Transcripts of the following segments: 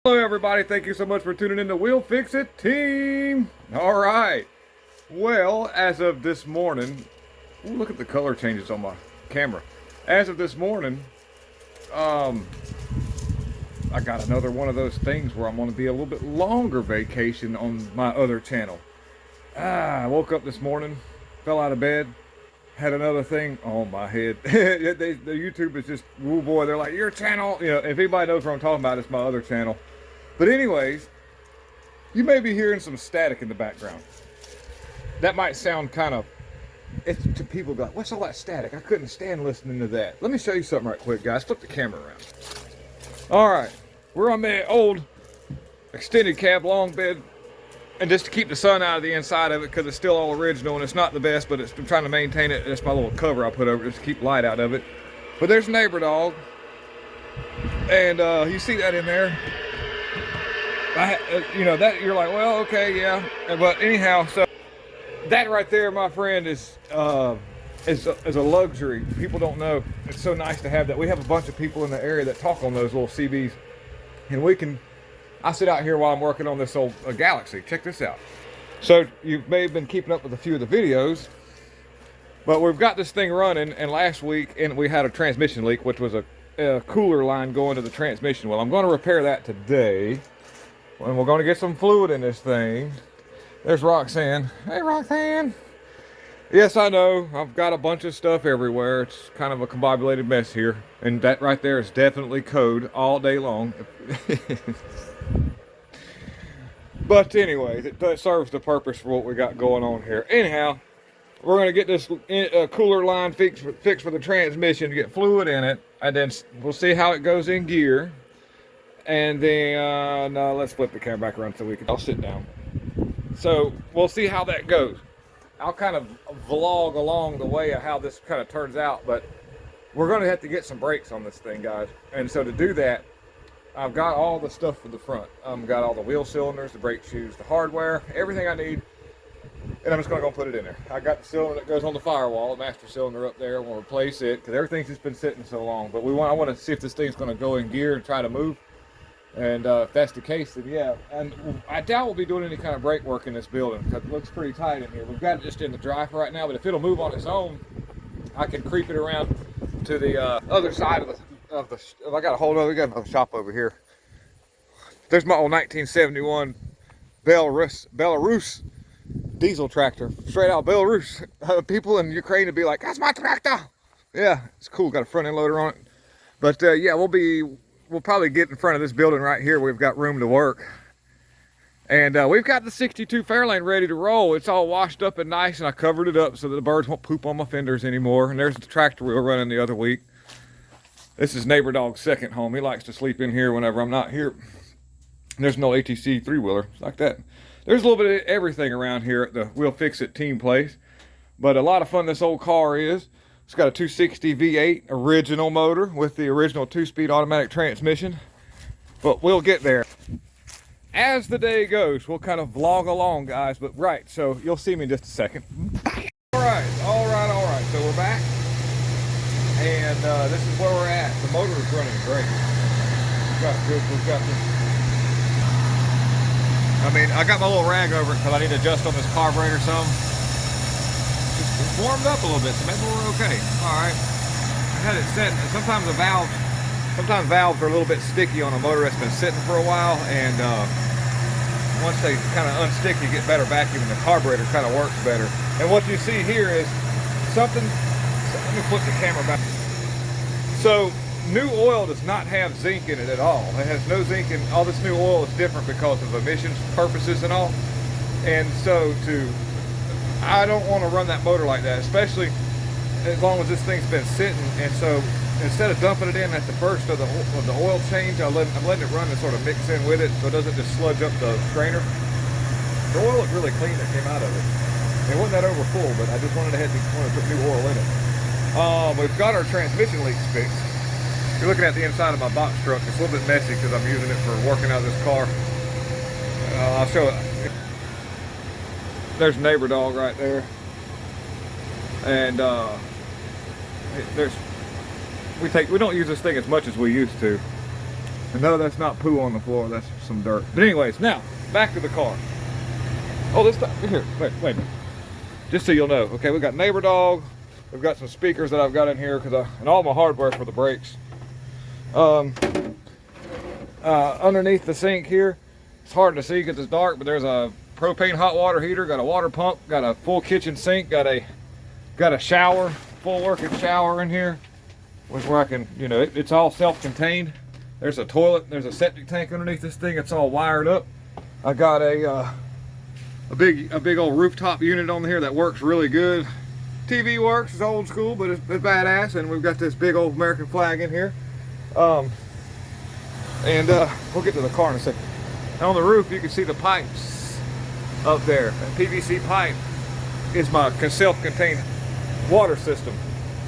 Hello everybody, thank you so much for tuning in to We'll Fix It Team. Alright, well, as of this morning, ooh, look at the color changes on my camera. As of this morning, I got another one of those things where I'm going to be a little bit longer vacation on my other channel. I woke up this morning, fell out of bed, had another thing on my head. The YouTube is just, oh boy, they're like, your channel, you know, if anybody knows what I'm talking about, it's my other channel. But anyways, you may be hearing some static in the background. That might sound kind of, it's to people be like, what's all that static? I couldn't stand listening to that. Let me show you something right quick, guys. Flip the camera around. All right, we're on the old extended cab long bed. And just to keep the sun out of the inside of it, because it's still all original and it's not the best, but I'm trying to maintain it. That's my little cover I put over it just to keep light out of it. But there's neighbor dog. And you see that in there. You know, that you're like, well, okay, yeah. But anyhow, so that right there, my friend, is a luxury. People don't know. It's so nice to have that. We have a bunch of people in the area that talk on those little CBs. And I sit out here while I'm working on this old Galaxie. Check this out. So you may have been keeping up with a few of the videos, but we've got this thing running, and last week we had a transmission leak, which was a cooler line going to the transmission. Well, I'm going to repair that today, and we're going to get some fluid in this thing. There's Roxanne. Hey, Roxanne. Yes, I know. I've got a bunch of stuff everywhere. It's kind of a combobulated mess here, and that right there is definitely code all day long. But anyways, it serves the purpose for what we got going on here. Anyhow, we're going to get this cooler line fixed for the transmission, get fluid in it, and then we'll see how it goes in gear. And then, no, let's flip the camera back around so I'll sit down. So we'll see how that goes. I'll kind of vlog along the way of how this kind of turns out, but we're going to have to get some brakes on this thing, guys. And so to do that, I've got all the stuff for the front. I've got all the wheel cylinders, the brake shoes, the hardware, everything I need. And I'm just going to go put it in there. I got the cylinder that goes on the firewall, the master cylinder up there. I want to replace it because everything's just been sitting so long. But I want to see if this thing's going to go in gear and try to move. And if that's the case, then yeah. And I doubt we'll be doing any kind of brake work in this building because it looks pretty tight in here. We've got it just in the dry for right now, but if it'll move on its own, I can creep it around to the other side of the I got a whole other shop over here. There's my old 1971 Belarus diesel tractor, straight out Belarus. People in Ukraine would be like, "That's my tractor." Yeah, it's cool. Got a front end loader on it. But yeah, we'll probably get in front of this building right here. We've got room to work, and we've got the 62 Fairlane ready to roll. It's all washed up and nice, and I covered it up so that the birds won't poop on my fenders anymore. And there's the tractor we were running the other week. This is neighbor dog's second home. He likes to sleep in here whenever I'm not here. And there's no ATC three-wheeler. It's like that. There's a little bit of everything around here at the We'll Fix It team place. But a lot of fun this old car is. It's got a 260 V8 original motor with the original 2-speed automatic transmission. But we'll get there. As the day goes, we'll kind of vlog along, guys. But right, so you'll see me in just a second. All right. So we're back. And this is where we're at. The motor is running great. We've got this. I mean, I got my little rag over it because I need to adjust on this carburetor some. It's warmed up a little bit, so maybe we're okay. All right. I had it set. Sometimes valves are a little bit sticky on a motor that's been sitting for a while, and once they kind of unstick, you get better vacuum, and the carburetor kind of works better. And what you see here is something. Let me put the camera back. So new oil does not have zinc in it at all. It has no zinc in all this new oil. Is different because of emissions purposes and all. And so I don't want to run that motor like that, especially as long as this thing's been sitting. And so instead of dumping it in at the first of the oil change, I'm letting it run and sort of mix in with it so it doesn't just sludge up the strainer. The oil looked really clean that came out of it. It wasn't that over full, but I just wanted to put new oil in it. We've got our transmission leaks fixed. You're looking at the inside of my box truck. It's a little bit messy because I'm using it for working out of this car. I'll show it. There's neighbor dog right there. And we don't use this thing as much as we used to. And no, that's not poo on the floor, that's some dirt. But anyways, now, back to the car. Oh, this time, here, wait. Just so you'll know, okay, we got Neighbor Dog. We've got some speakers that I've got in here, and all my hardware for the brakes. Underneath the sink here, it's hard to see because it's dark, but there's a propane hot water heater, got a water pump, got a full kitchen sink, got a shower, full working shower in here, where I can, you know, it's all self-contained. There's a toilet, there's a septic tank underneath this thing. It's all wired up. I got a big old rooftop unit on here that works really good. TV works, it's old school, but it's badass. And we've got this big old American flag in here. We'll get to the car in a second. On the roof, you can see the pipes up there. That PVC pipe is my self-contained water system.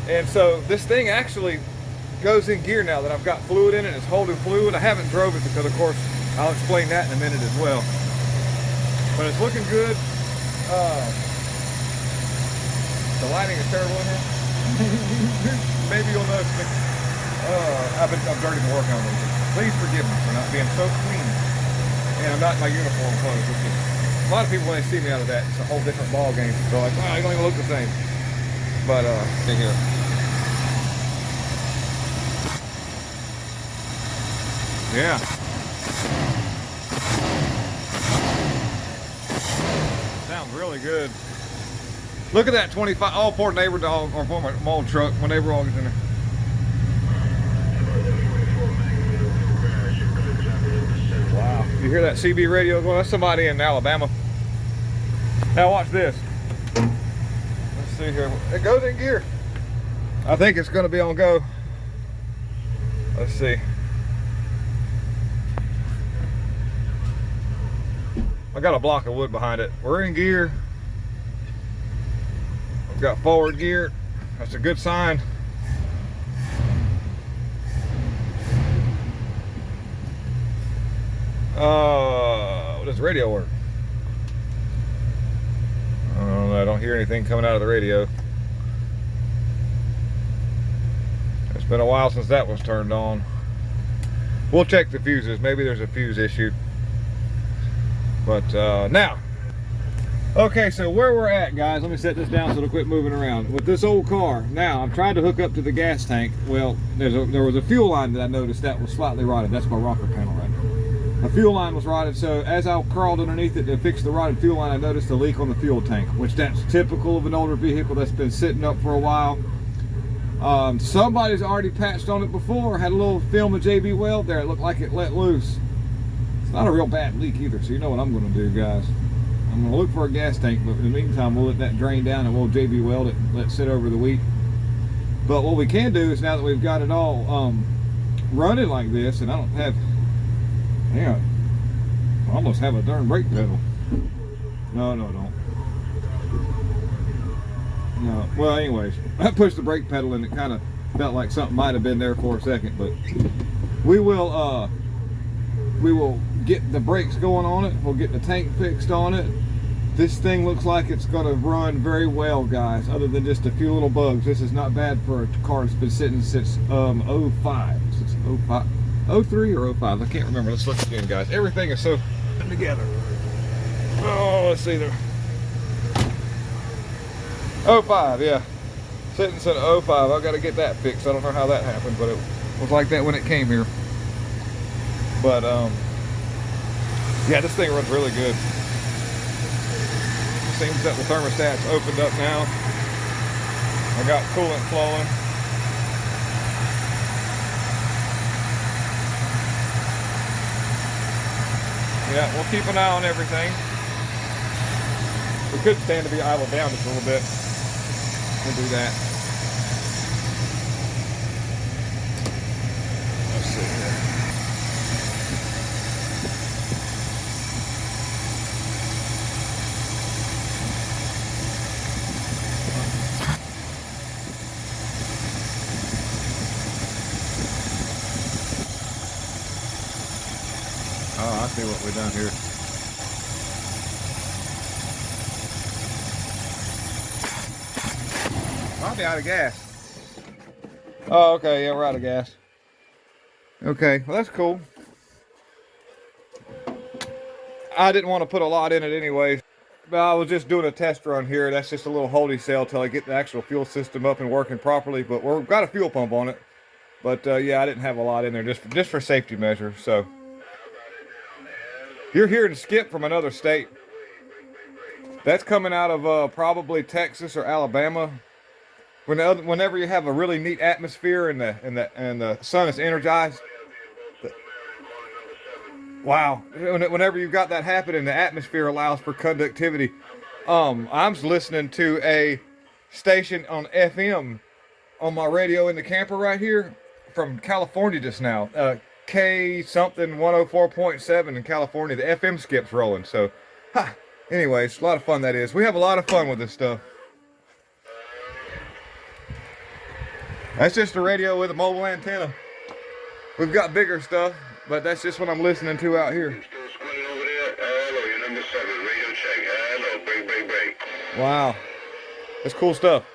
And so this thing actually goes in gear now that I've got fluid in it. It's holding fluid. I haven't drove it because, of course, I'll explain that in a minute as well. But it's looking good. The lighting is terrible in here. Maybe you'll notice me. I'm dirty to work on it. Please forgive me for not being so clean. And I'm not in my uniform clothes. Which is, a lot of people, when they see me out of that, it's a whole different ball game. They're like, wow, you don't even look the same. But in here. Yeah. Sounds really good. Look at that 25. Oh, poor Neighbor Dog, or poor my old truck. My Neighbor Dog is in there. Wow. You hear that CB radio going? That's somebody in Alabama. Now watch this. Let's see here. It goes in gear. I think it's going to be on go. Let's see. I got a block of wood behind it. We're in gear. We've got forward gear. That's a good sign. Does the radio work? I don't hear anything coming out of the radio. It's been a while since that was turned on. We'll check the fuses. Maybe there's a fuse issue. But now, okay, so where we're at, guys, let me set this down so it'll quit moving around. With this old car, now I'm trying to hook up to the gas tank. Well, there was a fuel line that I noticed that was slightly rotted. That's my rocker panel right there. The fuel line was rotted, so as I crawled underneath it to fix the rotted fuel line, I noticed a leak on the fuel tank, which that's typical of an older vehicle that's been sitting up for a while. Somebody's already patched on it before, had a little film of JB Weld there. It looked like it let loose. It's not a real bad leak either, so you know what I'm going to do, guys. I'm going to look for a gas tank, but in the meantime, we'll let that drain down and we'll JB Weld it and let it sit over the week. But what we can do is, now that we've got it all running like this, and I don't have, yeah, I almost have a darn brake pedal. No, don't. No, well, anyways, I pushed the brake pedal and it kind of felt like something might have been there for a second, but we will get the brakes going on it. We'll get the tank fixed on it. This thing looks like it's going to run very well, guys, other than just a few little bugs. This is not bad for a car that's been sitting since 05. Since 05. 03 or 05, I can't remember. Let's look again, guys. Everything is so put together. Oh, let's see there. 05, yeah. Sitting since 05. I've got to get that fixed. I don't know how that happened, but it was like that when it came here. But yeah, this thing runs really good. Seems that the thermostat's opened up now. I got coolant flowing. Yeah, we'll keep an eye on everything. We could stand to be idled down just a little bit. We'll do that. Let's see here. Oh, I see what we've done here. I'll be out of gas. Oh, okay, yeah, we're out of gas. Okay, well, that's cool. I didn't want to put a lot in it anyways. But I was just doing a test run here. That's just a little holding cell till I get the actual fuel system up and working properly. But we've got a fuel pump on it. But yeah, I didn't have a lot in there just for safety measures. So you're hearing Skip from another state. That's coming out of probably Texas or Alabama. Whenever you have a really neat atmosphere and the sun is energized. Wow. Whenever you've got that happening, the atmosphere allows for conductivity. I'm listening to a station on FM on my radio in the camper right here from California just now. K something 104.7 in California. The FM skip's rolling. So, anyways, a lot of fun that is. We have a lot of fun with this stuff. That's just a radio with a mobile antenna. We've got bigger stuff, but that's just what I'm listening to out here. Wow. That's cool stuff.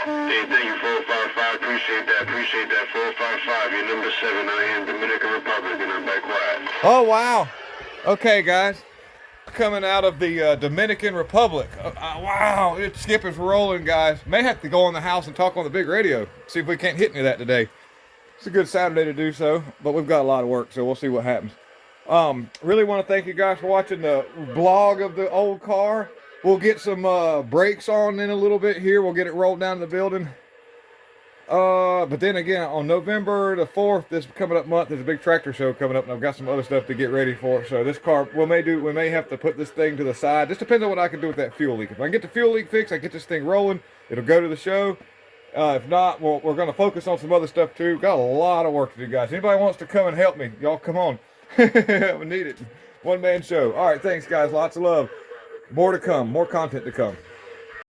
Hey, thank you, 455. Appreciate that. 455, you're number 7. I am Dominican Republic, and I'm back quiet. Oh, wow. Okay, guys. Coming out of the Dominican Republic. Wow, Skip is rolling, guys. May have to go in the house and talk on the big radio. See if we can't hit any of that today. It's a good Saturday to do so, but we've got a lot of work, so we'll see what happens. Really want to thank you guys for watching the vlog of the old car. We'll get some brakes on in a little bit here. We'll get it rolled down to the building. But then again, on November the 4th, this coming up month, there's a big tractor show coming up, and I've got some other stuff to get ready for. So this car, we may have to put this thing to the side. Just depends on what I can do with that fuel leak. If I can get the fuel leak fixed, I get this thing rolling. It'll go to the show. If not, we're going to focus on some other stuff too. Got a lot of work to do, guys. Anybody wants to come and help me, y'all come on. We need it. One man show. All right, thanks, guys. Lots of love. More to come. More content to come.